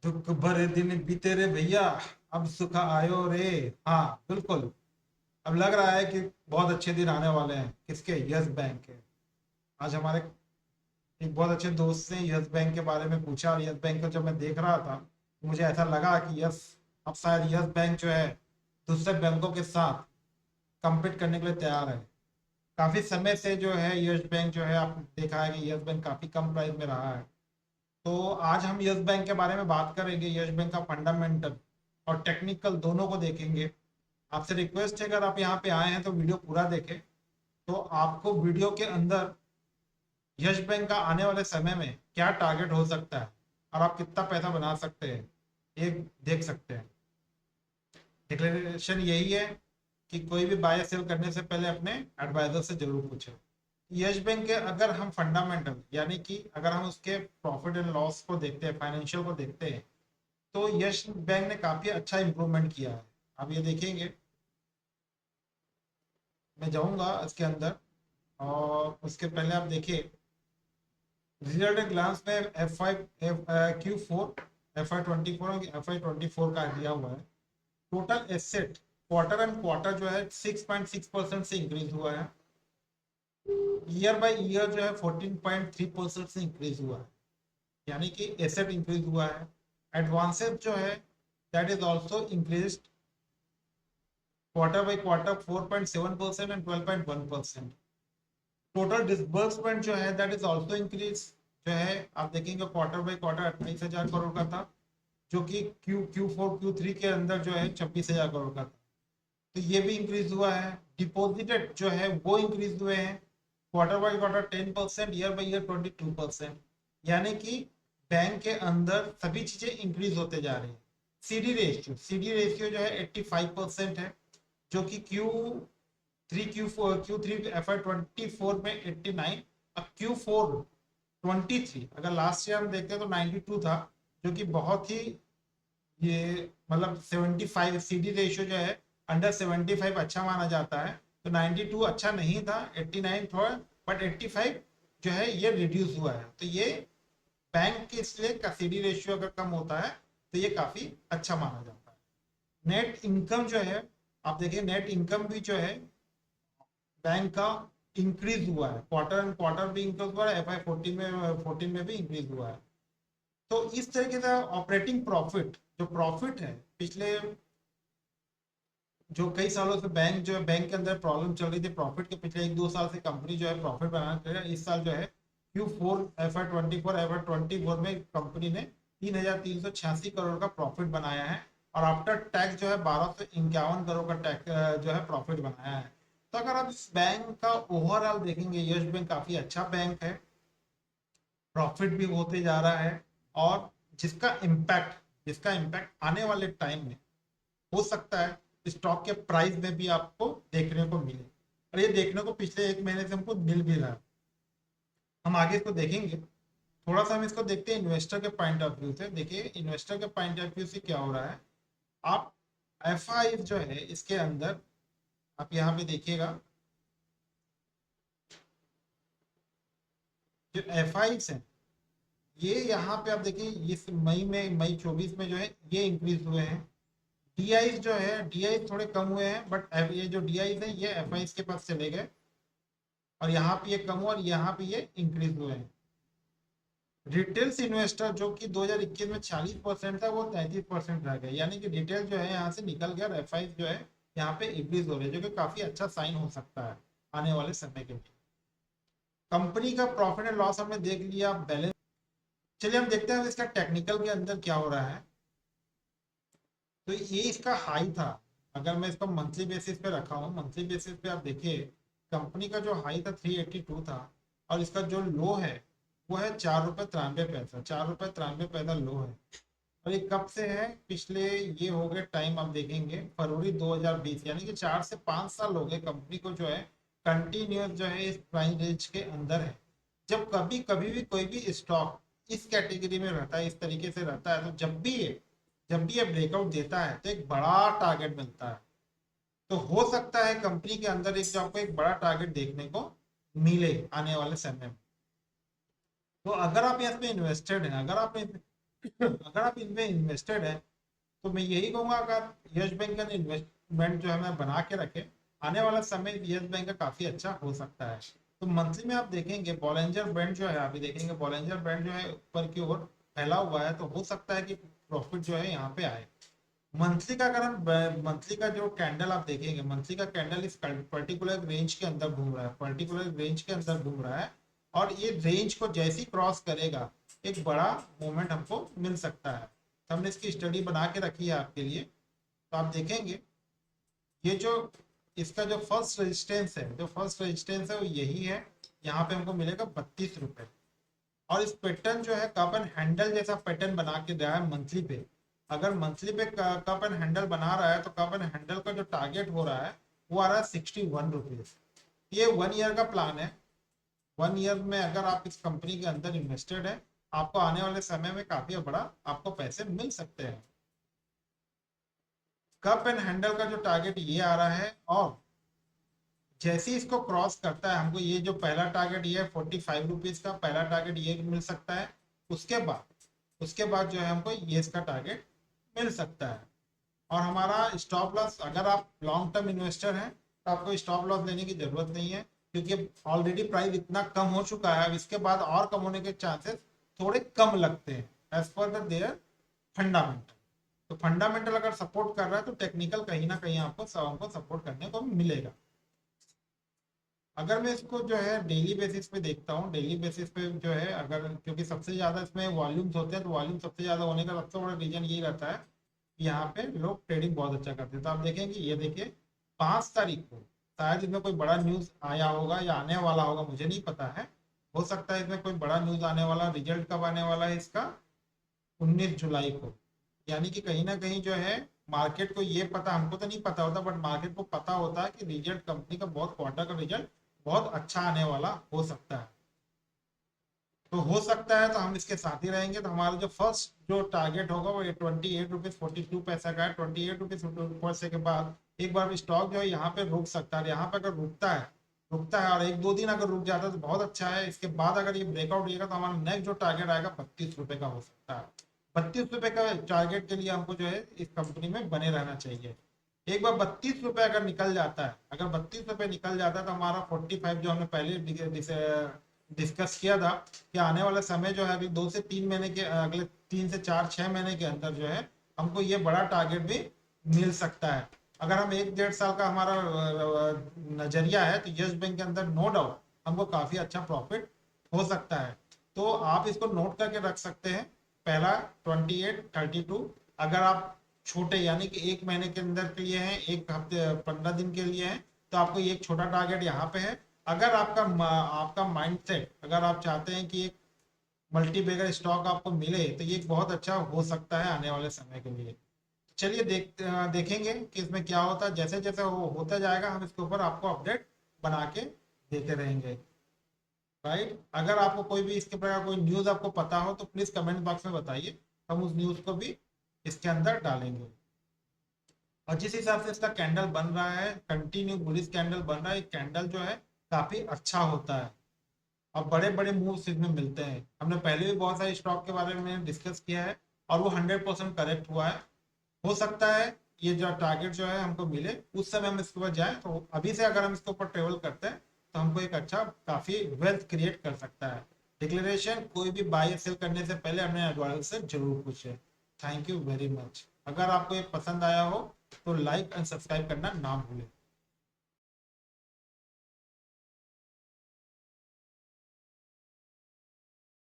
दुख भरे दिन बीते रे भैया, अब सुख आयो रे। हाँ बिल्कुल। अब लग रहा है कि बहुत अच्छे दिन आने वाले हैं। किसके? यस बैंक के। आज हमारे एक बहुत अच्छे दोस्त ने यस बैंक के बारे में पूछा, और यस बैंक को जब मैं देख रहा था तो मुझे ऐसा लगा कि यस, अब शायद यस बैंक जो है दूसरे बैंकों के साथ compete करने के लिए तैयार है। काफी समय से जो है यस बैंक जो है, आपने देखा है कि यस बैंक काफी कम प्राइस में रहा है। तो आज हम यस बैंक के बारे में बात करेंगे। यस बैंक का फंडामेंटल और टेक्निकल दोनों को देखेंगे। आपसे रिक्वेस्ट है, अगर आप यहाँ पे आए हैं तो वीडियो पूरा देखें, तो आपको वीडियो के अंदर यस बैंक का आने वाले समय में क्या टारगेट हो सकता है और आप कितना पैसा बना सकते हैं, ये देख सकते हैं। डिक्लेरेशन यही है कि कोई भी बाय सेल करने से पहले अपने एडवाइजर से जरूर पूछें। यस बैंक के अगर हम फंडामेंटल यानी कि अगर हम उसके प्रॉफिट एंड लॉस को देखते हैं, फाइनेंशियल को देखते हैं, तो यस बैंक ने काफी अच्छा इंप्रूवमेंट किया है। आप ये देखेंगे, मैं जाऊंगा इसके अंदर, और उसके पहले आप देखिए रिजल्ट एट ग्लांस में Q4 FY24 और FY24 का दिया हुआ है। Total asset quarter and quarter जो है 6.6% से इंक्रीज हुआ है। ईयर बाय ईयर जो है 14.3% से इंक्रीज हुआ है, यानी कि एसेट इंक्रीज हुआ है। एडवांसेस जो है that is also increase quarter by quarter 4.7% and 12.1%। Total disbursement जो है दैट इज ऑल्सो इंक्रीज, जो है आप देखेंगे क्वार्टर बाय क्वार्टर 28,000 करोड़ का था, जो कि Q4 Q3 के अंदर जो है 26,000 करोड़ का था। तो ये भी इंक्रीज हुआ है। डिपॉजिटेड जो है वो इंक्रीज हुए हैं quarter by quarter 10%, year by year 22%। यानी कि बैंक के अंदर सभी चीजें इंक्रीज होते जा रही हैं। सीडी रेशियो जो है 85% है, जो कि Q3 FY24 में 89। अब Q4 23 अगर लास्ट ईयर हम देखते हैं तो 92 था, जो कि बहुत ही, ये मतलब 75 सीडी रेशियो जो है अंडर 75 अच्छा माना जाता है। तो 92 अच्छा नहीं था, 89 था, बट 85 जो है ये रिड्यूस हुआ है। तो ये बैंक के इसलिए का सीडी रेशियो अगर कम होता है तो ये काफी अच्छा माना जाता है। नेट इनकम जो है, आप देखिए नेट इनकम भी जो है बैंक का इंक्रीज हुआ है, क्वार्टर एंड क्वार्टर भी इंक्रीज हुआ है, FY14 में भी इंक्रीज हुआ है। तो इस तरीके से ऑपरेटिंग प्रॉफिट, जो प्रॉफिट है पिछले जो कई सालों से बैंक जो है, बैंक के अंदर प्रॉब्लम चल रही थी प्रॉफिट के, पिछले 1-2 साल से कंपनी जो है प्रॉफिट बनाना कर रही है। इस साल जो है Q4 FY24 में कंपनी ने 3,386 करोड़ का प्रॉफिट बनाया है, और आफ्टर टैक्स जो है 1,251 करोड़ का टैक्स जो है प्रॉफिट बनाया है। तो अगर आप इस बैंक का ओवरऑल देखेंगे, यस बैंक काफी अच्छा बैंक है, प्रॉफिट भी होते जा रहा है, और जिसका इम्पैक्ट आने वाले टाइम में हो सकता है स्टॉक के प्राइस में भी आपको देखने को मिले, और ये देखने को पिछले 1 महीने से हमको मिल भी रहा है। हम आगे इसको देखेंगे। थोड़ा सा हम इसको देखते हैं इन्वेस्टर के पॉइंट ऑफ व्यू से। देखिए इन्वेस्टर के पॉइंट ऑफ व्यू से क्या हो रहा है। आप एफ जो है इसके अंदर आप यहाँ पे देखिएगा, जो एफ है ये यहाँ पे आप देखिए इस मई 24 में जो है ये इंक्रीज हुए हैं। डीआई जो है, डीआई थोड़े कम हुए हैं, बट ये जो डीआई है ये एफ के पास चले गए, और यहाँ पे ये कम हुआ और यहाँ पे ये इंक्रीज हुए हैं। रिटेल्स इन्वेस्टर जो कि 2021 में 40% था, वो 33% रह गए, यानी कि रिटेल जो है यहाँ से निकल गया, और एफ जो है यहाँ पे इंक्रीज हो रहे हैं, जो कि काफी अच्छा साइन हो सकता है आने वाले समय के लिए। कंपनी का प्रॉफिट एंड लॉस हमने देख लिया, बैलेंस। चलिए हम देखते हैं इसका टेक्निकल के अंदर क्या हो रहा है। तो ये इसका हाई था। अगर मैं इसको मंथली बेसिस पे रखा हूँ, मंथली बेसिस पे आप देखिए कंपनी का जो हाई था 382 था, और इसका जो लो है वो है 4 रुपये 93 पैसा, 4 रुपये 93 पैसा लो है। और ये कब से है? पिछले ये हो गए टाइम आप देखेंगे फरवरी 2020, यानी कि 4 से 5 साल हो गए कंपनी को जो है कंटिन्यूस जो है इस प्राइस रेंज के अंदर है। जब कभी कभी भी कोई भी स्टॉक इस कैटेगरी में रहता है, इस तरीके से रहता है, तो जब भी ये ब्रेकआउट देता है तो एक बड़ा टारगेट मिलता है। तो हो सकता है कंपनी के अंदर एक जो आपको एक बड़ा टारगेट देखने को मिले आने वाले समय में। तो अगर आप यहाँ पे इन्वेस्टेड हैं, अगर आप अगर आप इनमें इन्वेस्टेड है तो मैं यही कहूंगा, अगर यस बैंक का इन्वेस्टमेंट जो है मैं बना के रखे, आने वाला समय यस बैंक का काफी अच्छा हो सकता है। तो मंथली में आप देखेंगे बॉलेंजर बैंड जो है, अभी देखेंगे बॉलेंजर बैंड जो है ऊपर की ओर फैला हुआ है, तो हो सकता है कि प्रॉफिट जो है यहाँ पे आए। मंथली का, अगर हम मंथली का जो कैंडल आप देखेंगे, मंथली का कैंडल इस पर्टिकुलर रेंज के अंदर घूम रहा है, पर्टिकुलर रेंज के अंदर घूम रहा है, और ये रेंज को जैसे ही क्रॉस करेगा एक बड़ा मूवमेंट हमको मिल सकता है। तो हमने इसकी स्टडी बना के रखी है आपके लिए। तो आप देखेंगे ये जो इसका जो फर्स्ट रेजिस्टेंस है, जो फर्स्ट रेजिस्टेंस है वो यही है, यहाँ पे हमको मिलेगा 32 रुपए। और इस पैटर्न जो है कप एंड हैंडल जैसा पैटर्न बना के दिया है मंथली पे। अगर मंथली पे कप एंड हैंडल बना रहा है तो कप एंड हैंडल का जो टारगेट हो रहा है वो आ रहा है 61 रुपीज। ये 1 ईयर का प्लान है। 1 ईयर में अगर आप इस कंपनी के अंदर इन्वेस्टेड है, आपको आने वाले समय में काफी बड़ा आपको पैसे मिल सकते हैं। कप एंड हैंडल का जो टारगेट ये आ रहा है, और जैसे ही इसको क्रॉस करता है हमको ये जो पहला टारगेट ये है 45 रुपीज का पहला टारगेट ये मिल सकता है। उसके बाद जो है हमको ये इसका टारगेट मिल सकता है। और हमारा स्टॉप लॉस, अगर आप लॉन्ग टर्म इन्वेस्टर हैं तो आपको स्टॉप लॉस लेने की जरूरत नहीं है, क्योंकि ऑलरेडी प्राइस इतना कम हो चुका है। अब इसके बाद और कम होने के चांसेस थोड़े कम लगते हैं एज पर देयर फंडामेंटल। तो फंडामेंटल अगर सपोर्ट कर रहा है तो टेक्निकल कहीं ना कहीं आपको सपोर्ट करने को मिलेगा। अगर मैं इसको जो है डेली बेसिस पे देखता हूँ, डेली बेसिस पे जो है, अगर क्योंकि सबसे ज्यादा इसमें वॉल्यूम्स होते हैं, तो वॉल्यूम सबसे ज्यादा होने का सबसे बड़ा रीजन यही रहता है कि यहाँ पे लोग ट्रेडिंग बहुत अच्छा करते हैं। तो आप देखेंगे, ये देखिए 5 तारीख को शायद इसमें कोई बड़ा न्यूज आया होगा या आने वाला होगा, मुझे नहीं पता है। हो सकता है इसमें कोई बड़ा न्यूज आने वाला। रिजल्ट कब आने वाला है इसका? 19 जुलाई को। यानी कि कहीं ना कहीं जो है मार्केट को ये पता, हमको तो नहीं पता होता बट मार्केट को पता होता है कि रिजल्ट कंपनी का बहुत क्वार्टर का रिजल्ट बहुत अच्छा आने वाला हो सकता है। तो हो सकता है तो हम इसके साथ ही रहेंगे। तो हमारा जो फर्स्ट जो टारगेट होगा वो 28 रुपीज 42 पैसा का है। 28 रुपीज के बाद एक बार स्टॉक जो है यहाँ पे रुक सकता है। यहाँ पे अगर रुकता है और 1-2 दिन अगर रुक जाता है तो बहुत अच्छा है। इसके बाद अगर ये ब्रेकआउट देगा तो हमारा नेक्स्ट जो टारगेट आएगा 32 रुपए का हो सकता है। 32 रुपए का टारगेट के लिए हमको जो है इस कंपनी में बने रहना चाहिए। एक बार 32 रुपए अगर निकल जाता है, अगर 32 रुपए निकल जाता है तो हमारा 45 जो हमने पहले डिस्कस किया था कि आने वाला समय जो है अभी 2 से 3 महीने के, अगले 3 से 4 6 महीने के अंदर जो है हमको ये बड़ा टारगेट भी मिल सकता है। अगर हम 1-1.5 साल का हमारा नजरिया है तो यस बैंक के अंदर नो डाउट हमको काफी अच्छा प्रॉफिट हो सकता है। तो आप इसको नोट करके रख सकते हैं। पहला 28, 32। अगर आप छोटे यानी कि 1 महीने के अंदर के लिए हैं, 1 हफ्ते 15 दिन के लिए हैं, तो आपको ये एक छोटा टारगेट यहाँ पे है। अगर आपका माइंडसेट, अगर आप चाहते हैं कि एक मल्टी बैगर स्टॉक आपको मिले तो ये बहुत अच्छा हो सकता है आने वाले समय के लिए। चलिए देखेंगे कि इसमें क्या होता है। जैसे जैसे वो होता जाएगा हम इसके ऊपर आपको अपडेट बना के देते रहेंगे। राइट, अगर आपको कोई भी इसके प्रकार कोई न्यूज आपको पता हो तो प्लीज कमेंट बॉक्स में बताइए, हम उस न्यूज को भी इसके अंदर डालेंगे। और जिस हिसाब से इसका कैंडल बन रहा है, कंटिन्यू बुलिश कैंडल बन रहा है, कैंडल जो है काफी अच्छा होता है और बड़े बड़े मूव्स इसमें मिलते हैं। हमने पहले भी बहुत सारे स्टॉक के बारे में डिस्कस किया है और वो 100% करेक्ट हुआ है। हो सकता है ये जो टारगेट जो है हमको मिले उस समय हम इसके ऊपर जाए, तो अभी से अगर हम इसके ऊपर ट्रेवल करते हैं तो हमको एक अच्छा काफी वेल्थ क्रिएट कर सकता है। डिक्लेरेशन कोई भी बाय सेल करने से पहले अपने एडवाइजर से जरूर पूछे। Thank you very much. अगर आपको ये पसंद आया हो तो लाइक एंड सब्सक्राइब करना ना भूलें।